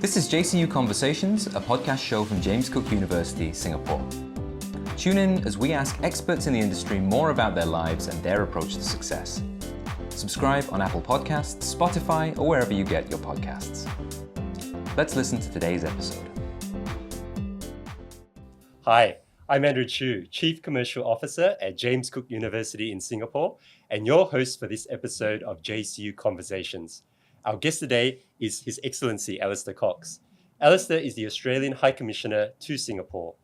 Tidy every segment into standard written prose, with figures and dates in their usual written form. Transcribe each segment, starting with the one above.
This is JCU Conversations, a podcast show from James Cook University, Singapore. Tune in as we ask experts in the industry more about their lives and their approach to success. Subscribe on Apple Podcasts, Spotify, or wherever you get your podcasts. Let's listen to today's episode. Hi, I'm Andrew Chu, Chief Commercial Officer at James Cook University in Singapore, and your host for this episode of JCU Conversations. Our guest today is His Excellency Allaster Cox. Allaster is the Australian High Commissioner to Singapore.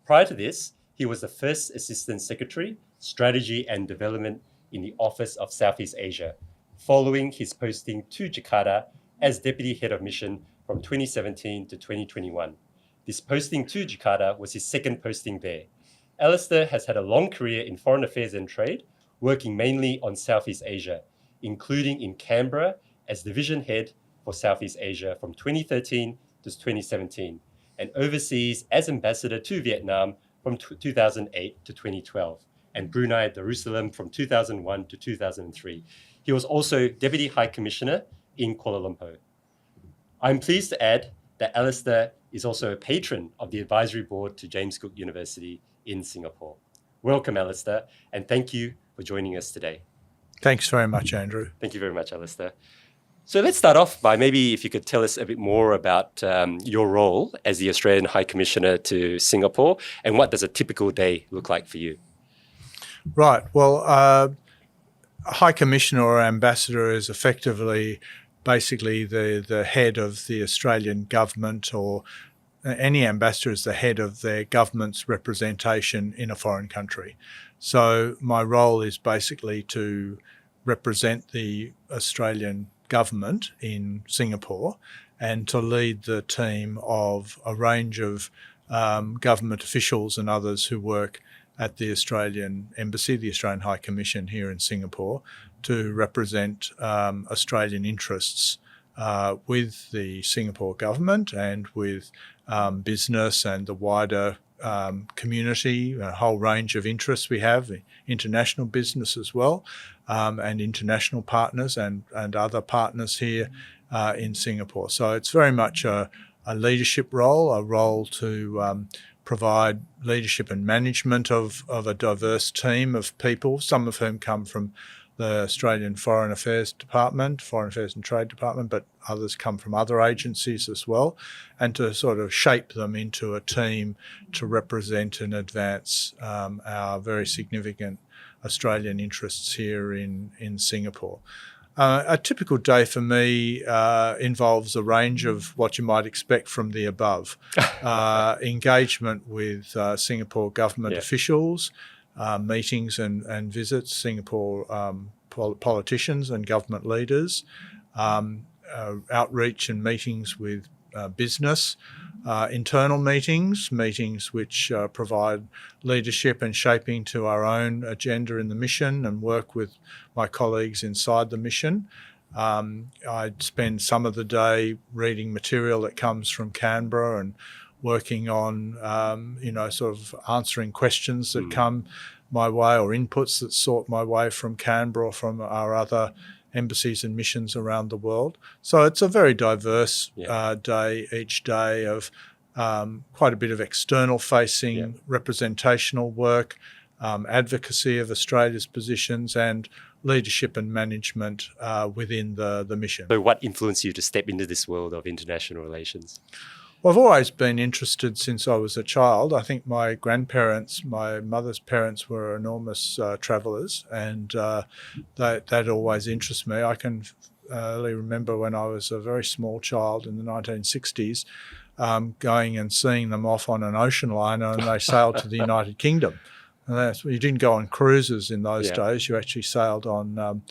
Prior to this, he was the First Assistant Secretary, Strategy and Development in the Office of Southeast Asia, following his posting to Jakarta as Deputy Head of Mission from 2017 to 2021. This posting to Jakarta was his second posting there. Allaster has had a long career in foreign affairs and trade, working mainly on Southeast Asia, including in Canberra as Division Head for Southeast Asia from 2013 to 2017, and overseas as Ambassador to Vietnam from 2008 to 2012, and Brunei Darussalam from 2001 to 2003. He was also Deputy High Commissioner in Kuala Lumpur. I'm pleased to add that Allaster is also a patron of the Advisory Board to James Cook University in Singapore. Welcome, Allaster, and thank you for joining us today. Thanks very much, Andrew. Thank you very much, Allaster. So let's start off by maybe if you could tell us a bit more about your role as the Australian High Commissioner to Singapore, and what does a typical day look like for you? Right. Well, a High Commissioner or Ambassador is effectively basically the head of the Australian government, or any ambassador is the head of their government's representation in a foreign country. So my role is basically to represent the Australian government in Singapore and to lead the team of a range of government officials and others who work at the Australian Embassy, the Australian High Commission here in Singapore, to represent Australian interests with the Singapore government and with business and the wider community, a whole range of interests we have, international business as well, and international partners and other partners here in Singapore. So it's very much a leadership role, a role to provide leadership and management of a diverse team of people, some of whom come from the Australian Foreign Affairs Department, Foreign Affairs and Trade Department, but others come from other agencies as well, and to sort of shape them into a team to represent and advance our very significant Australian interests here in Singapore. A typical day for me involves a range of what you might expect from the above. Engagement with Singapore government officials, meetings and visits, Singapore politicians and government leaders, outreach and meetings with business, internal meetings which provide leadership and shaping to our own agenda in the mission and work with my colleagues inside the mission. I spend some of the day reading material that comes from Canberra and working on, sort of answering questions that come my way, or inputs that sort my way from Canberra or from our other embassies and missions around the world. So it's a very diverse day each day of quite a bit of external facing representational work, advocacy of Australia's positions, and leadership and management within the mission. So what influenced you to step into this world of international relations? Well, I've always been interested since I was a child. I think my grandparents, my mother's parents, were enormous travellers, and that always interests me. I can early remember when I was a very small child in the 1960s, going and seeing them off on an ocean liner, and they sailed to the United Kingdom. And you didn't go on cruises in those days. You actually sailed on.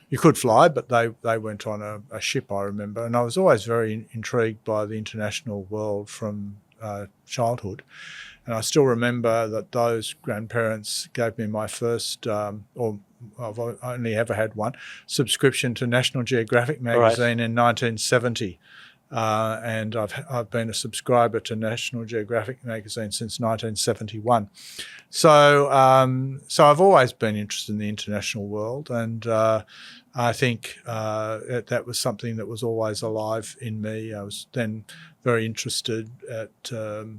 You could fly, but they went on a ship, I remember. And I was always very intrigued by the international world from childhood. And I still remember that those grandparents gave me my first, or I've only ever had one, subscription to National Geographic magazine in 1970. and I've been a subscriber to National Geographic magazine since 1971. So I've always been interested in the international world, and I think that was something that was always alive in me. I was then very interested at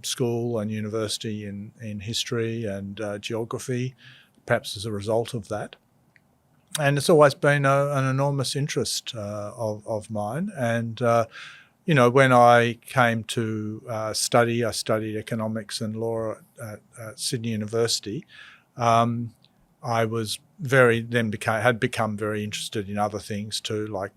school and university in history and geography, perhaps as a result of that. And it's always been an enormous interest of mine. And when I came to study, I studied economics and law at Sydney University. I was had become very interested in other things too, like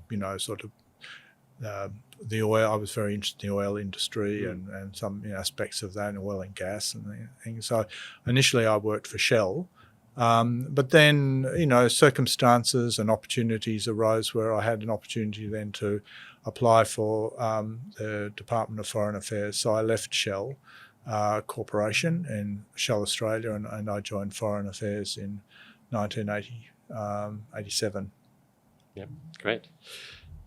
the oil. I was very interested in the oil industry and some aspects of that, and oil and gas and things. So initially, I worked for Shell. But then, circumstances and opportunities arose where I had an opportunity then to apply for the Department of Foreign Affairs. So I left Shell Corporation in Shell Australia, and I joined Foreign Affairs in 1987. Yeah, great.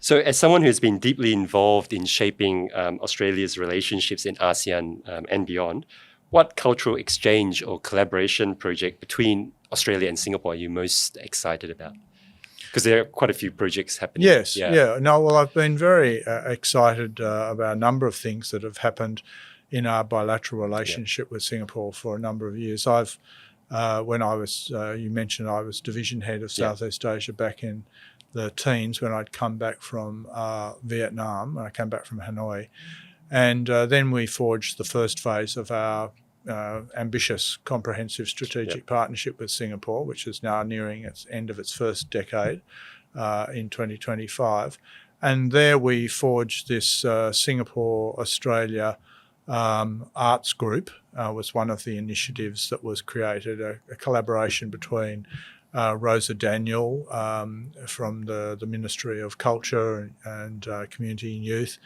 So as someone who's been deeply involved in shaping Australia's relationships in ASEAN and beyond, what cultural exchange or collaboration project between Australia and Singapore are you most excited about? Because there are quite a few projects happening. Yes, yeah. No, well, I've been very excited about a number of things that have happened in our bilateral relationship with Singapore for a number of years. When I was, you mentioned I was division head of Southeast Asia back in the teens when I'd come back from Vietnam, when I came back from Hanoi. And then we forged the first phase of our ambitious, comprehensive strategic partnership with Singapore, which is now nearing its end of its first decade in 2025. And there we forged this Singapore-Australia arts group. Was one of the initiatives that was created, a collaboration between Rosa Daniel from the Ministry of Culture and Community and Youth,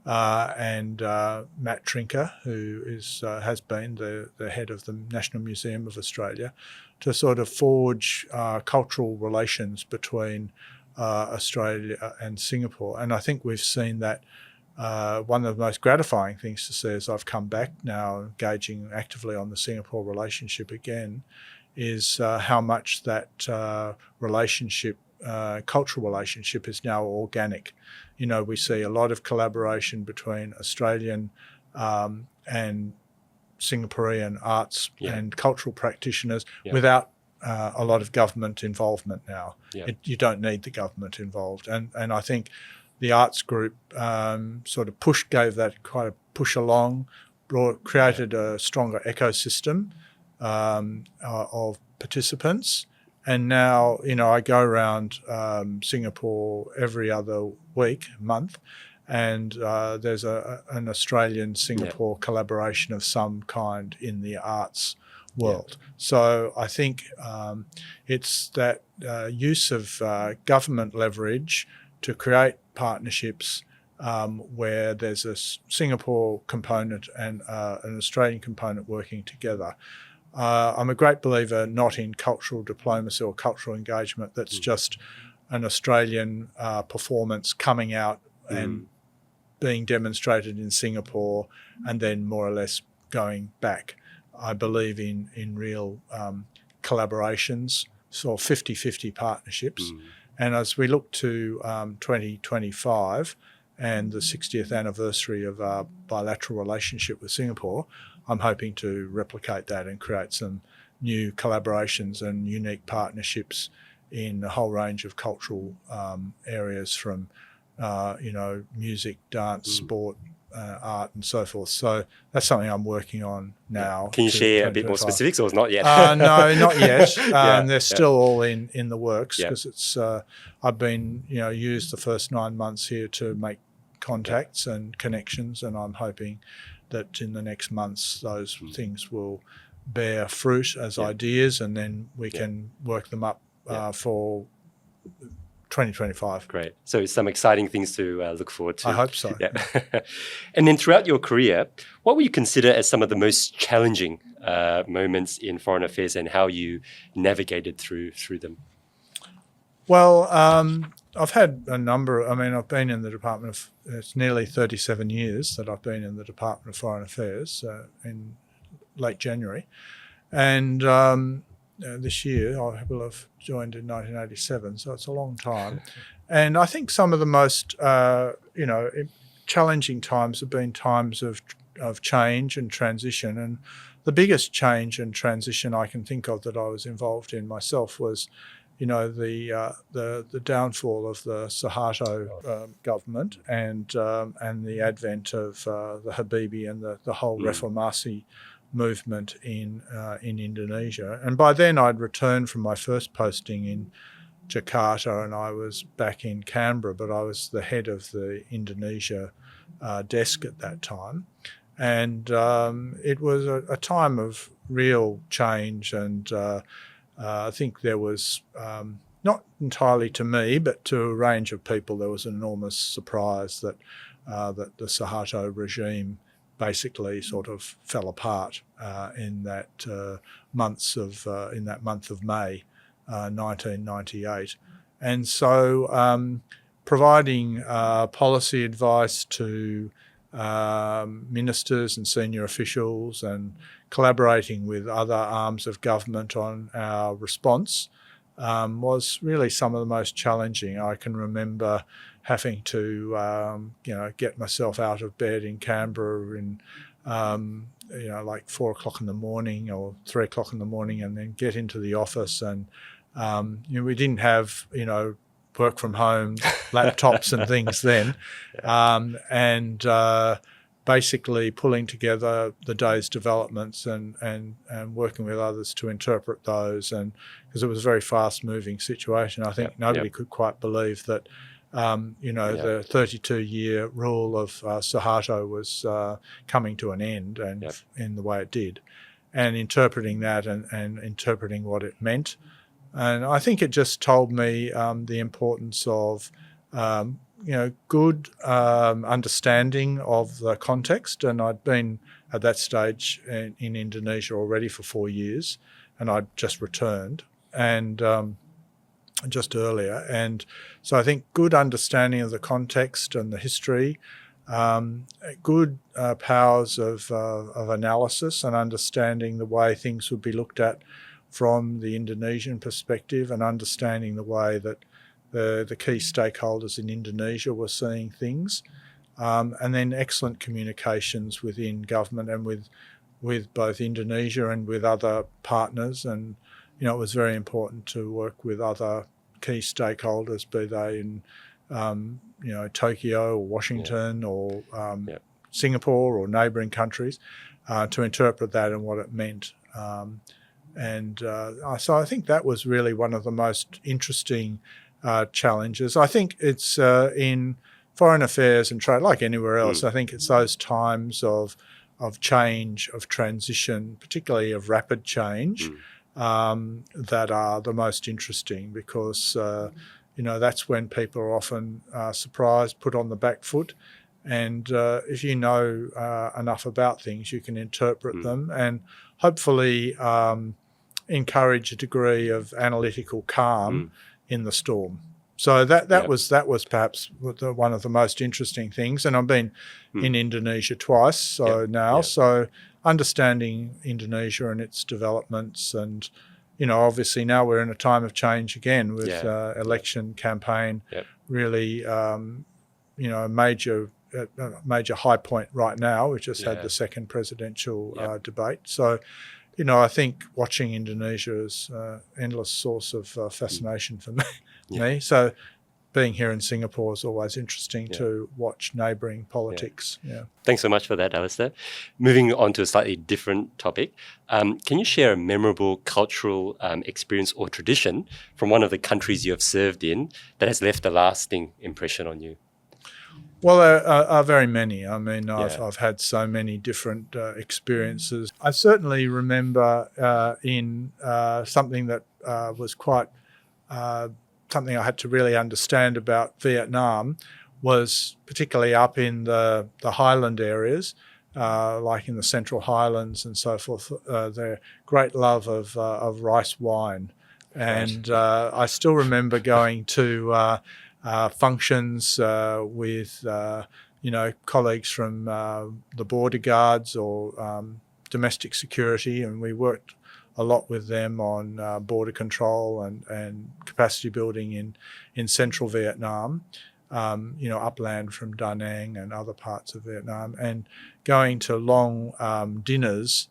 and Matt Trinker, who has been the head of the National Museum of Australia, to sort of forge cultural relations between Australia and Singapore. And I think we've seen that one of the most gratifying things to see as I've come back now engaging actively on the Singapore relationship again is how much that relationship, cultural relationship, is now organic. We see a lot of collaboration between Australian and Singaporean arts and cultural practitioners without a lot of government involvement now. You don't need the government involved. And I think the arts group sort of gave that quite a push along, created a stronger ecosystem of participants. And now, I go around Singapore every other month, and there's an Australian-Singapore collaboration of some kind in the arts world. So I think it's that use of government leverage to create partnerships where there's a Singapore component and an Australian component working together. I'm a great believer not in cultural diplomacy or cultural engagement that's just an Australian performance coming out and being demonstrated in Singapore and then more or less going back. I believe in real collaborations, so 50-50 partnerships. And as we look to 2025 and the 60th anniversary of our bilateral relationship with Singapore, I'm hoping to replicate that and create some new collaborations and unique partnerships in a whole range of cultural areas from, music, dance, sport, art and so forth. So that's something I'm working on now. Can you share a bit more specifics, or not yet? No, not yet. They're still all in the works because it's. I've been used the first 9 months here to make contacts and connections, and I'm hoping that in the next months those things will bear fruit as ideas, and then we can work them up for 2025. Great. So some exciting things to look forward to. I hope so. Yeah. And then throughout your career, what would you consider as some of the most challenging moments in foreign affairs and how you navigated through them? Well, I've had a number. I've been in the Department of. It's nearly 37 years that I've been in the Department of Foreign Affairs. In late January, and this year I will have joined in 1987. So it's a long time, and I think some of the most challenging times have been times of change and transition. And the biggest change and transition I can think of that I was involved in myself was, the downfall of the Suharto government and the advent of the Habibie and the whole Reformasi movement in Indonesia. And by then I'd returned from my first posting in Jakarta, and I was back in Canberra, but I was the head of the Indonesia desk at that time. And it was a time of real change, and I think there was, not entirely to me, but to a range of people, there was an enormous surprise that the Suharto regime basically sort of fell apart in that month of May 1998. And so providing policy advice to ministers and senior officials and collaborating with other arms of government on our response was really some of the most challenging. I can remember having to, get myself out of bed in Canberra in, like 4 o'clock in the morning or 3 o'clock in the morning, and then get into the office. And, we didn't have, work from home laptops and things then. Basically pulling together the day's developments and working with others to interpret those, and because it was a very fast-moving situation. I think nobody could quite believe that, the 32-year rule of Suharto was coming to an end, and in the way it did, and interpreting that and interpreting what it meant. And I think it just told me the importance of good understanding of the context. And I'd been at that stage in Indonesia already for 4 years, and I'd just returned and just earlier. And so I think good understanding of the context and the history, good powers of analysis and understanding the way things would be looked at from the Indonesian perspective, and understanding the way that the key stakeholders in Indonesia were seeing things, and then excellent communications within government and with both Indonesia and with other partners. And it was very important to work with other key stakeholders, be they in Tokyo or Washington or Singapore or neighbouring countries, to interpret that and what it meant. So I think that was really one of the most interesting challenges. I think it's in foreign affairs and trade, like anywhere else, I think it's those times of change, of transition, particularly of rapid change, that are the most interesting, because, that's when people are often surprised, put on the back foot. And if you know enough about things, you can interpret them and hopefully encourage a degree of analytical calm in the storm. So that was perhaps one of the most interesting things. And I've been in Indonesia twice, so understanding Indonesia and its developments, and obviously now we're in a time of change again with election campaign, really a major high point right now. We've just had the second presidential debate. So I think watching Indonesia is an endless source of fascination for me. So being here in Singapore is always interesting to watch neighbouring politics. Thanks so much for that, Allaster. Moving on to a slightly different topic, can you share a memorable cultural experience or tradition from one of the countries you have served in that has left a lasting impression on you? Well, there are very many. I mean, I've had so many different experiences. I certainly remember in something that was quite something I had to really understand about Vietnam, was particularly up in the highland areas, like in the Central Highlands and so forth, their great love of rice wine. And I still remember going to functions with colleagues from the border guards or domestic security, and we worked a lot with them on border control and capacity building in central Vietnam, upland from Da Nang and other parts of Vietnam, and going to long dinners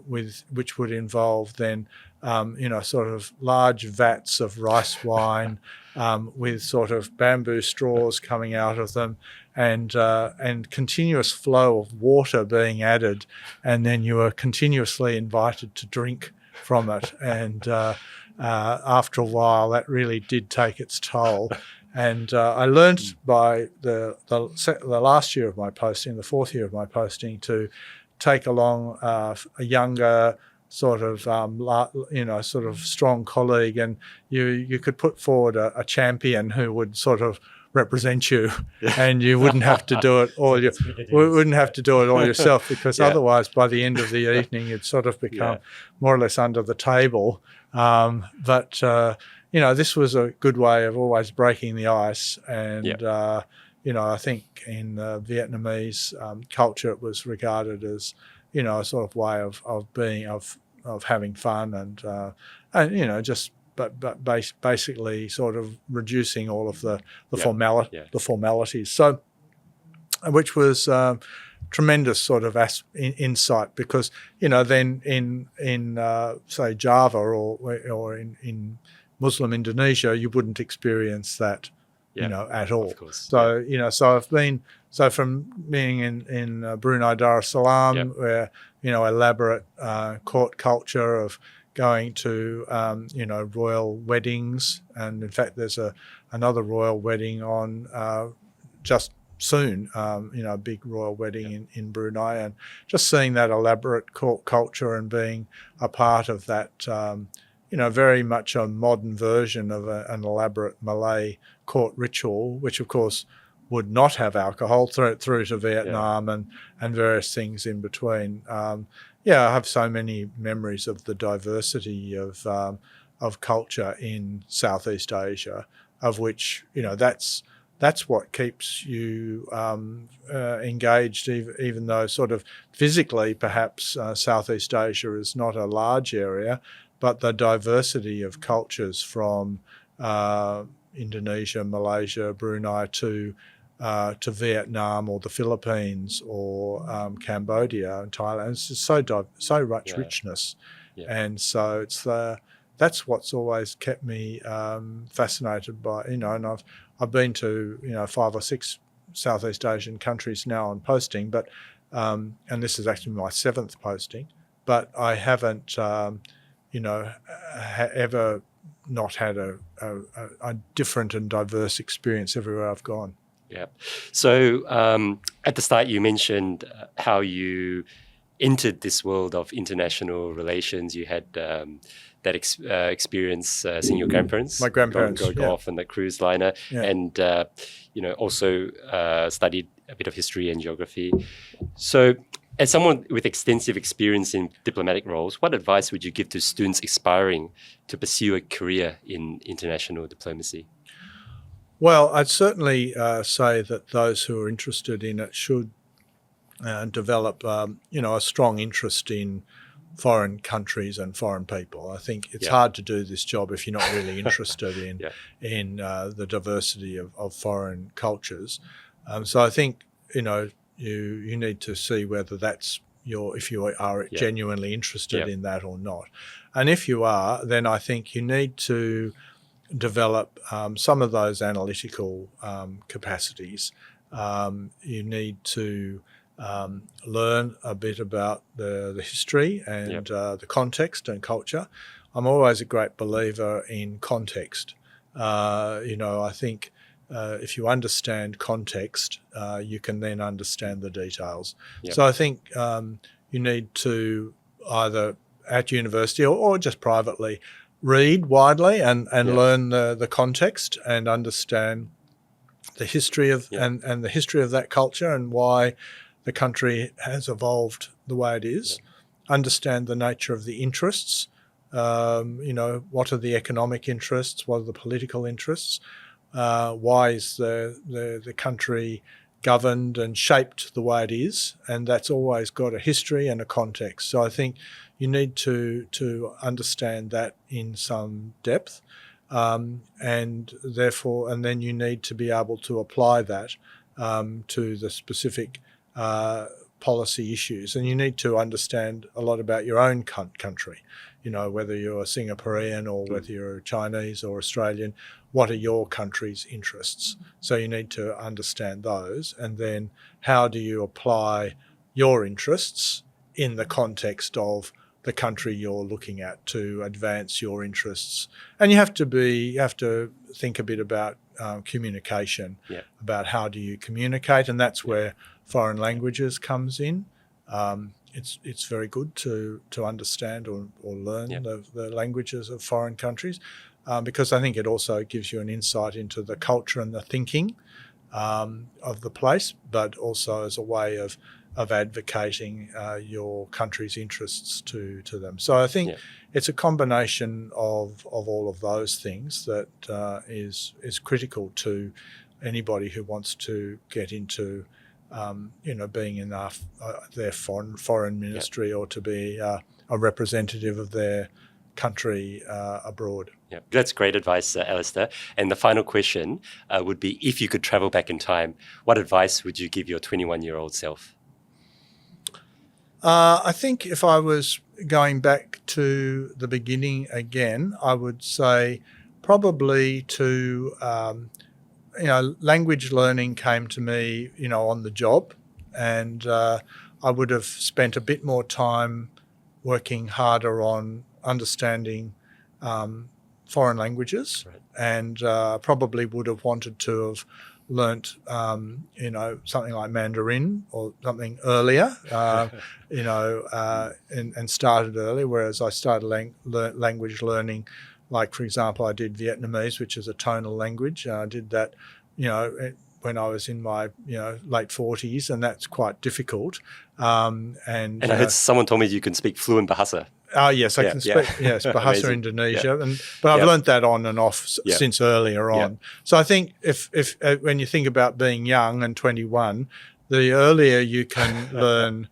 which would involve then sort of large vats of rice wine with sort of bamboo straws coming out of them, and continuous flow of water being added, and then you were continuously invited to drink from it. And after a while, that really did take its toll. And I learned by the last year of my posting, the fourth year of my posting, to take along a younger sort of strong colleague, and you could put forward a champion who would sort of represent you, and you wouldn't have to do it all. You wouldn't have to do it all yourself, because otherwise, by the end of the evening, you'd sort of become more or less under the table. But this was a good way of always breaking the ice, and I think in Vietnamese culture, it was regarded as a sort of way of having fun and just. But basically sort of reducing all of the formalities. So, which was tremendous sort of insight, because then in say Java or in Muslim Indonesia, you wouldn't experience that at all. Of course. So so I've been from being in Brunei Dar es Salaam, where elaborate court culture of going to royal weddings, and in fact there's another royal wedding on just soon, a big royal wedding in Brunei, and just seeing that elaborate court culture and being a part of that, very much a modern version of an elaborate Malay court ritual, which of course would not have alcohol, through to Vietnam and various things in between. I have so many memories of the diversity of culture in Southeast Asia, of which that's what keeps you engaged, even though sort of physically perhaps Southeast Asia is not a large area, but the diversity of cultures from Indonesia, Malaysia, Brunei to Vietnam or the Philippines or Cambodia and Thailand. It's just so much richness, and so that's what's always kept me fascinated by and I've been to 5 or 6 Southeast Asian countries now on posting, but and this is actually my 7th posting, but I haven't ever not had a different and diverse experience everywhere I've gone. Yeah. So at the start, you mentioned how you entered this world of international relations. You had that experience seeing your grandparents. My grandparents, go off on the cruise liner, and also studied a bit of history and geography. So, as someone with extensive experience in diplomatic roles, what advice would you give to students aspiring to pursue a career in international diplomacy? Well, I'd certainly say that those who are interested in it should develop, a strong interest in foreign countries and foreign people. I think it's hard to do this job if you're not really interested in the diversity of foreign cultures. So I think you need to see whether that's if you are genuinely interested in that or not. And if you are, then I think you need to develop some of those analytical capacities. You need to learn a bit about the history and the context and culture. I'm always a great believer in context. I think if you understand context, you can then understand the details. So I think you need to either at university or just privately read widely and learn the context and understand the history of and the history of that culture and why the country has evolved the way it is. Understand the nature of the interests. What are the economic interests? What are the political interests? why is the country governed and shaped the way it is, and that's always got a history and a context. So I think you need to understand that in some depth, and then you need to be able to apply that to the specific policy issues, and you need to understand a lot about your own country. Whether you're a Singaporean or whether you're Chinese or Australian, what are your country's interests? So you need to understand those, and then how do you apply your interests in the context of the country you're looking at to advance your interests. And you have to think a bit about communication, about how do you communicate, and that's where foreign languages comes in. It's very good to understand or learn the languages of foreign countries, because I think it also gives you an insight into the culture and the thinking of the place, but also as a way of advocating your country's interests to them. So I think it's a combination of all of those things that is critical to anybody who wants to get into being in their foreign ministry or to be a representative of their country abroad. Yeah, that's great advice, Allaster. And the final question would be, if you could travel back in time, what advice would you give your 21-year-old self? I think if I was going back to the beginning again, I would say probably to language learning came to me, on the job, and I would have spent a bit more time working harder on understanding foreign languages, and probably would have wanted to have learnt, something like Mandarin or something earlier, and started early, whereas I started language learning. Like, for example, I did Vietnamese, which is a tonal language. I did that, when I was in my, late 40s, and that's quite difficult. And I heard someone told me you can speak fluent Bahasa. Oh, yes, I can speak, Bahasa Indonesia. But I've learnt that on and off since earlier on. So I think if when you think about being young and 21, the earlier you can learn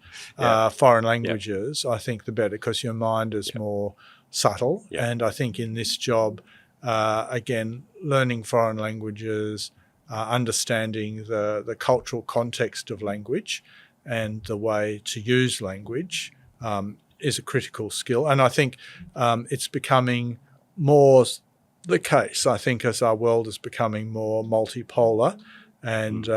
foreign languages, I think the better, because your mind is more subtle. And I think in this job, again, learning foreign languages, understanding the cultural context of language and the way to use language is a critical skill. And I think it's becoming more the case, I think, as our world is becoming more multipolar, and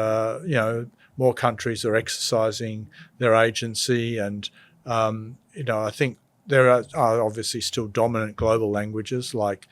more countries are exercising their agency, and I think there are obviously still dominant global languages like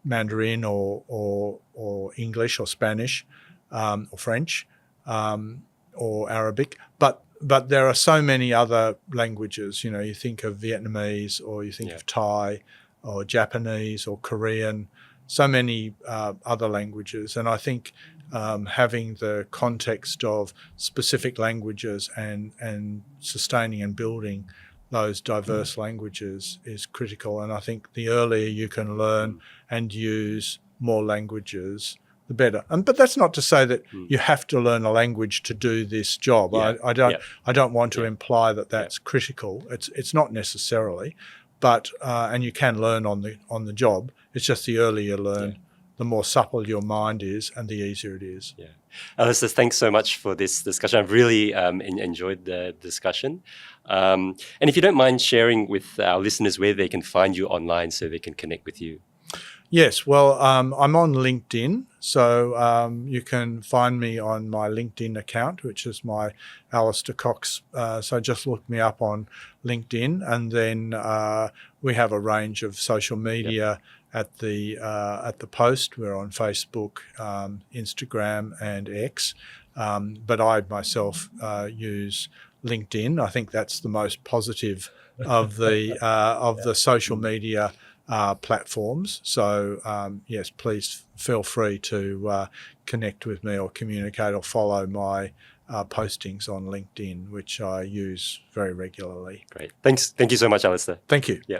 Mandarin or English or Spanish or French or Arabic, but there are so many other languages. You think of Vietnamese, or you think of Thai or Japanese or Korean, so many other languages. And I think having the context of specific languages and sustaining and building those diverse languages is critical. And I think the earlier you can learn and use more languages, the better. But that's not to say that you have to learn a language to do this job. I don't want to imply that that's critical. It's not necessarily, but and you can learn on the job. It's just the earlier you learn, the more supple your mind is, and the easier it is. Yeah. Allaster, thanks so much for this discussion. I've really enjoyed the discussion. And if you don't mind sharing with our listeners where they can find you online so they can connect with you. Yes, well, I'm on LinkedIn, so you can find me on my LinkedIn account, which is my Allaster Cox. So just look me up on LinkedIn, and then we have a range of social media at the post. We're on Facebook, Instagram, and X. But I myself use LinkedIn. I think that's the most positive of the social media platforms. So yes, please feel free to connect with me or communicate or follow my postings on LinkedIn, which I use very regularly. Great. Thank you so much, Allaster. Thank you. Yeah.